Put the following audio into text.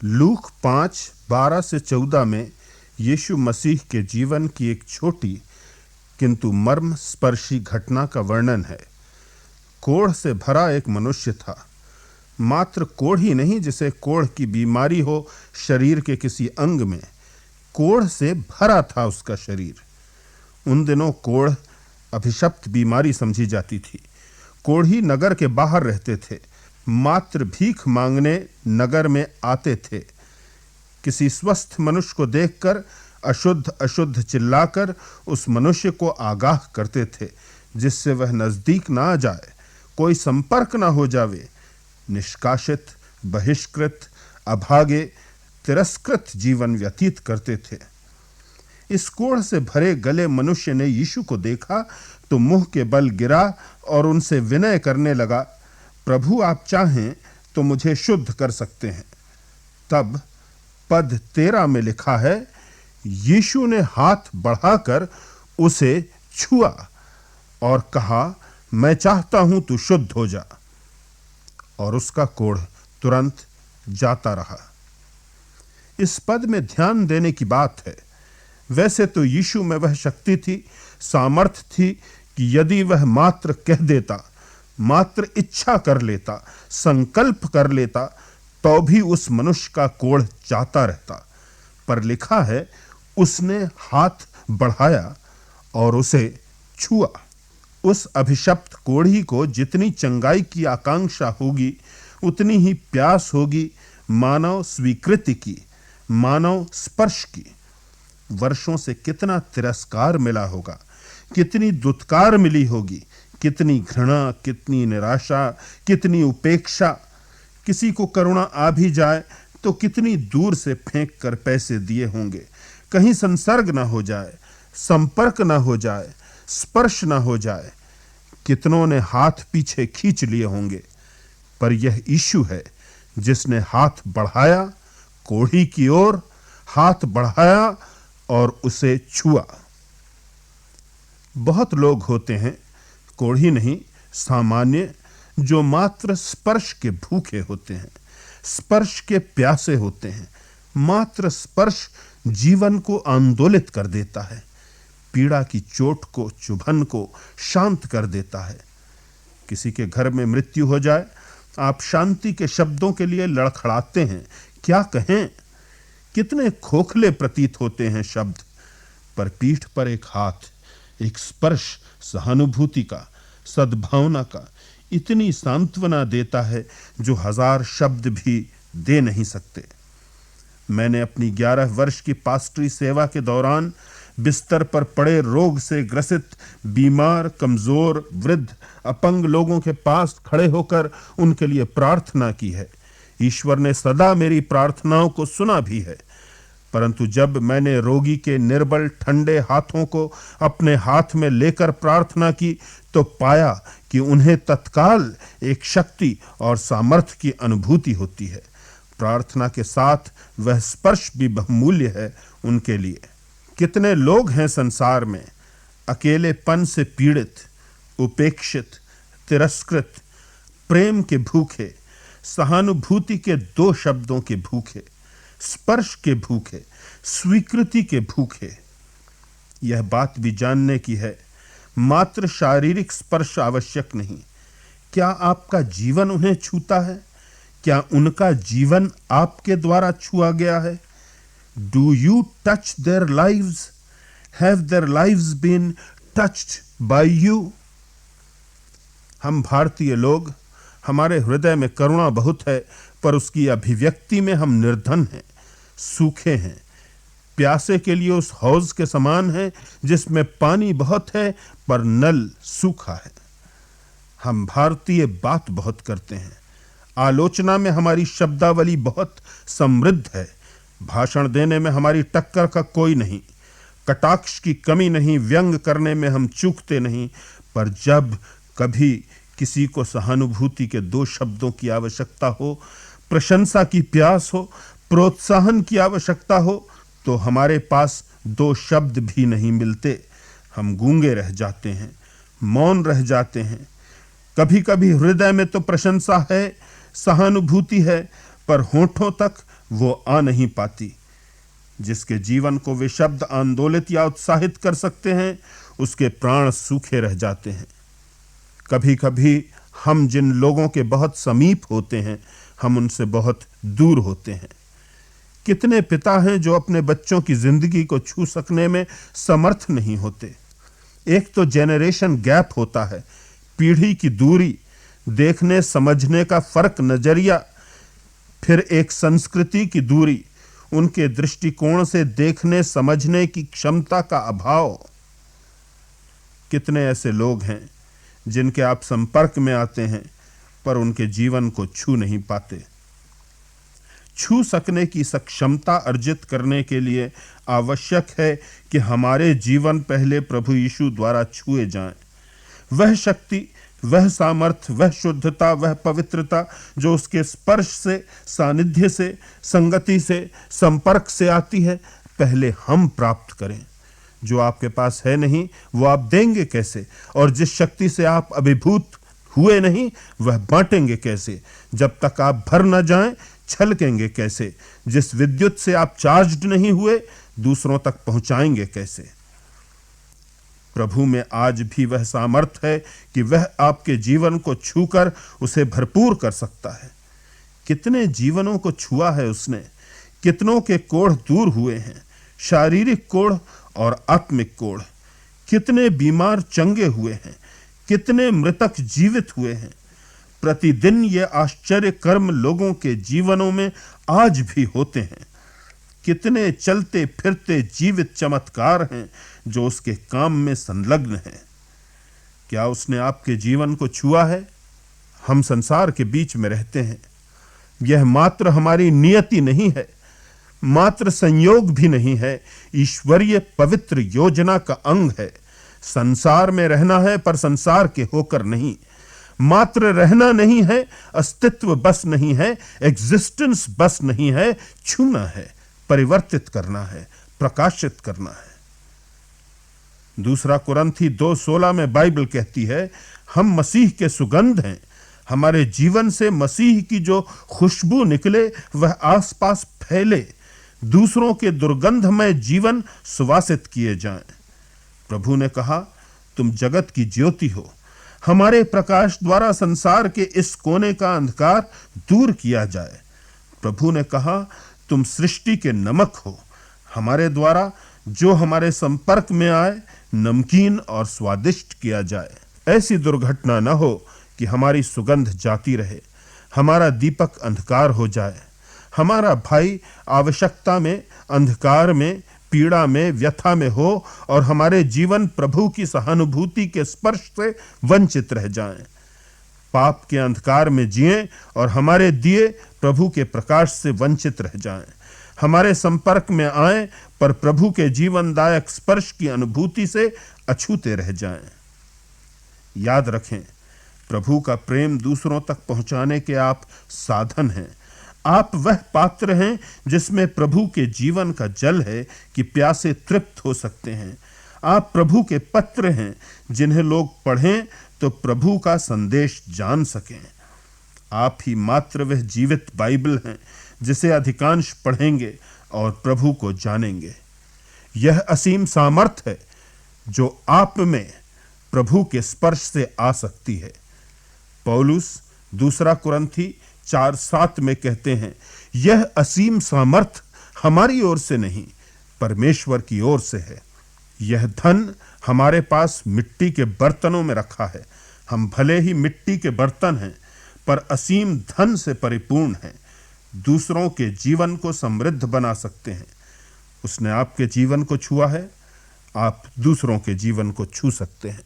Look 5:12-14 में यीशु मसीह के जीवन की एक छोटी किंतु मर्म स्पर्शी घटना का वर्णन है। कोढ़ से भरा एक मनुष्य था। मात्र कोढ़ ही नहीं, जिसे कोढ़ की बीमारी हो शरीर के किसी अंग में, कोढ़ से भरा था उसका शरीर। उन दिनों कोढ़ अभिशप्त बीमारी समझी जाती थी। कोढ़ी नगर के बाहर रहते थे, मात्र भीख मांगने नगर में आते थे। किसी स्वस्थ मनुष्य को देखकर अशुद्ध अशुद्ध चिल्लाकर उस मनुष्य को आगाह करते थे, जिससे वह नजदीक ना आ जाए, कोई संपर्क ना हो जावे। निष्कासित, बहिष्कृत, अभागे, तिरस्कृत जीवन व्यतीत करते थे। इस कोढ़ से भरे गले मनुष्य ने यीशु को देखा तो मुंह के बल गिरा और उनसे विनय करने लगा, प्रभु आप चाहें तो मुझे शुद्ध कर सकते हैं। तब पद 13 में लिखा है, यीशु ने हाथ बढ़ाकर उसे छुआ और कहा, मैं चाहता हूं तू शुद्ध हो जा। और उसका कोढ़ तुरंत जाता रहा। इस पद में ध्यान देने की बात है। वैसे तो यीशु में वह शक्ति थी, सामर्थ्य थी कि यदि वह मात्र कह देता, मात्र इच्छा कर लेता, संकल्प कर लेता, तो भी उस मनुष्य का कोढ़ जाता रहता। पर लिखा है, उसने हाथ बढ़ाया और उसे छुआ। उस अभिशप्त कोढ़ी को जितनी चंगाई की आकांक्षा होगी, उतनी ही प्यास होगी मानव स्वीकृति की, मानव स्पर्श की। वर्षों से कितना तिरस्कार मिला होगा, कितनी दुत्कार मिली होगी, कितनी घृणा, कितनी निराशा, कितनी उपेक्षा। किसी को करुणा आ भी जाए तो कितनी दूर से फेंक कर पैसे दिए होंगे, कहीं संसर्ग ना हो जाए, संपर्क ना हो जाए, स्पर्श ना हो जाए। कितनों ने हाथ पीछे खींच लिए होंगे। पर यह यीशु है जिसने हाथ बढ़ाया, कोढ़ी की ओर हाथ बढ़ाया और उसे छुआ। बहुत लोग होते हैं, कोढ़ी नहीं, सामान्य, जो मात्र स्पर्श के भूखे होते हैं, स्पर्श के प्यासे होते हैं। मात्र स्पर्श जीवन को आंदोलित कर देता है, पीड़ा की चोट को, चुभन को शांत कर देता है। किसी के घर में मृत्यु हो जाए, आप शांति के शब्दों के लिए लड़खड़ाते हैं, क्या कहें। कितने खोखले प्रतीत होते हैं शब्द, पर पीठ पर एक हाथ, एक स्पर्श सहानुभूति का, सद्भावना का इतनी सांत्वना देता है जो 1000 शब्द भी दे नहीं सकते। मैंने अपनी 11 वर्ष की पास्टरी सेवा के दौरान बिस्तर पर पड़े, रोग से ग्रसित, बीमार, कमजोर, वृद्ध, अपंग लोगों के पास खड़े होकर उनके लिए प्रार्थना की है। ईश्वर ने सदा मेरी प्रार्थनाओं को सुना भी है। परंतु जब मैंने रोगी के निर्बल ठंडे हाथों को अपने हाथ में लेकर प्रार्थना की, तो पाया कि उन्हें तत्काल एक शक्ति और सामर्थ्य की अनुभूति होती है। प्रार्थना के साथ वह स्पर्श भी बहुमूल्य है उनके लिए। कितने लोग हैं संसार में अकेलेपन से पीड़ित, उपेक्षित, तिरस्कृत, प्रेम के भूखे, सहानुभूति के 2 शब्दों के भूखे, स्पर्श के भूखे, स्वीकृति के भूखे। यह बात भी जानने की है, मात्र शारीरिक स्पर्श आवश्यक नहीं। क्या आपका जीवन उन्हें छूता है? क्या उनका जीवन आपके द्वारा छुआ गया है? Do you touch their lives? Have their lives been touched by you? हम भारतीय लोग, हमारे हृदय में करुणा बहुत है, पर उसकी अभिव्यक्ति में हम निर्धन हैं, सूखे हैं, प्यासे के लिए उस हौज के समान है जिसमें पानी बहुत है पर नल सूखा है। हम भारतीय बात बहुत करते हैं, आलोचना में हमारी शब्दावली बहुत समृद्ध है, भाषण देने में हमारी टक्कर का कोई नहीं, कटाक्ष की कमी नहीं, व्यंग करने में हम चूकते नहीं। पर जब कभी किसी को सहानुभूति के 2 शब्दों की आवश्यकता हो, प्रशंसा की प्यास हो, प्रोत्साहन की आवश्यकता हो, तो हमारे पास 2 शब्द भी नहीं मिलते। हम गूंगे रह जाते हैं, मौन रह जाते हैं। कभी कभी हृदय में तो प्रशंसा है, सहानुभूति है, पर होठों तक वो आ नहीं पाती। जिसके जीवन को वे शब्द आंदोलित या उत्साहित कर सकते हैं, उसके प्राण सूखे रह जाते हैं। कभी कभी हम जिन लोगों के बहुत समीप होते हैं, हम उनसे बहुत दूर होते हैं। कितने पिता हैं जो अपने बच्चों की जिंदगी को छू सकने में समर्थ नहीं होते। एक तो जेनरेशन गैप होता है, पीढ़ी की दूरी, देखने समझने का फर्क नजरिया, फिर एक संस्कृति की दूरी, उनके दृष्टिकोण से देखने समझने की क्षमता का अभाव। कितने ऐसे लोग हैं जिनके आप संपर्क में आते हैं पर उनके जीवन को छू नहीं पाते। छू सकने की सक्षमता अर्जित करने के लिए आवश्यक है कि हमारे जीवन पहले प्रभु यीशु द्वारा छुए जाएं। वह शक्ति, वह सामर्थ्य, वह शुद्धता, वह पवित्रता जो उसके स्पर्श से, सानिध्य से, संगति से, संपर्क से आती है, पहले हम प्राप्त करें। जो आपके पास है नहीं वो आप देंगे कैसे? और जिस शक्ति से आप अभिभूत हुए नहीं वह बांटेंगे कैसे? जब तक आप भर न जाएं छलकेंगे कैसे? जिस विद्युत से आप चार्ज्ड नहीं हुए दूसरों तक पहुंचाएंगे कैसे? प्रभु में आज भी वह सामर्थ्य है कि वह आपके जीवन को छूकर उसे भरपूर कर सकता है। कितने जीवनों को छुआ है उसने, कितनों के कोढ़ दूर हुए हैं, शारीरिक कोढ़ और आत्मिक कोढ़। कितने बीमार चंगे हुए हैं, कितने मृतक जीवित हुए हैं। प्रतिदिन ये आश्चर्य कर्म लोगों के जीवनों में आज भी होते हैं। कितने चलते फिरते जीवित चमत्कार हैं जो उसके काम में संलग्न हैं। क्या उसने आपके जीवन को छुआ है? हम संसार के बीच में रहते हैं। यह मात्र हमारी नियति नहीं है, मात्र संयोग भी नहीं है, ईश्वरीय पवित्र योजना का अंग है। संसार में रहना है पर संसार के होकर नहीं। मात्र रहना नहीं है, अस्तित्व बस नहीं है, एग्जिस्टेंस बस नहीं है, छूना है, परिवर्तित करना है, प्रकाशित करना है। दूसरा कुरिन्थी 2:16 में बाइबल कहती है, हम मसीह के सुगंध हैं। हमारे जीवन से मसीह की जो खुशबू निकले वह आसपास फैले, दूसरों के दुर्गंधमय जीवन सुवासित किए जाएं। प्रभु ने कहा, तुम जगत की ज्योति हो। हमारे प्रकाश द्वारा संसार के इस कोने का अंधकार दूर किया जाए। प्रभु ने कहा, तुम सृष्टि के नमक हो। हमारे द्वारा जो हमारे संपर्क में आए नमकीन और स्वादिष्ट किया जाए। ऐसी दुर्घटना न हो कि हमारी सुगंध जाती रहे, हमारा दीपक अंधकार हो जाए, हमारा भाई आवश्यकता में, अंधकार में, पीड़ा में, व्यथा में हो और हमारे जीवन प्रभु की सहानुभूति के स्पर्श से वंचित रह जाएं। पाप के अंधकार में जिएं और हमारे दिए प्रभु के प्रकाश से वंचित रह जाएं। हमारे संपर्क में आएं पर प्रभु के जीवनदायक स्पर्श की अनुभूति से अछूते रह जाएं। याद रखें, प्रभु का प्रेम दूसरों तक पहुंचाने के आप साधन हैं। आप वह पात्र हैं जिसमें प्रभु के जीवन का जल है कि प्यासे तृप्त हो सकते हैं। आप प्रभु के पत्र हैं जिन्हें लोग पढ़ें तो प्रभु का संदेश जान सकें। आप ही मात्र वह जीवित बाइबल हैं जिसे अधिकांश पढ़ेंगे और प्रभु को जानेंगे। यह असीम सामर्थ्य है जो आप में प्रभु के स्पर्श से आ सकती है। पौलुस दूसरा कुरिन्थी 4:7 में कहते हैं, यह असीम सामर्थ्य हमारी ओर से नहीं, परमेश्वर की ओर से है। यह धन हमारे पास मिट्टी के बर्तनों में रखा है। हम भले ही मिट्टी के बर्तन हैं पर असीम धन से परिपूर्ण हैं। दूसरों के जीवन को समृद्ध बना सकते हैं। उसने आपके जीवन को छुआ है, आप दूसरों के जीवन को छू सकते हैं।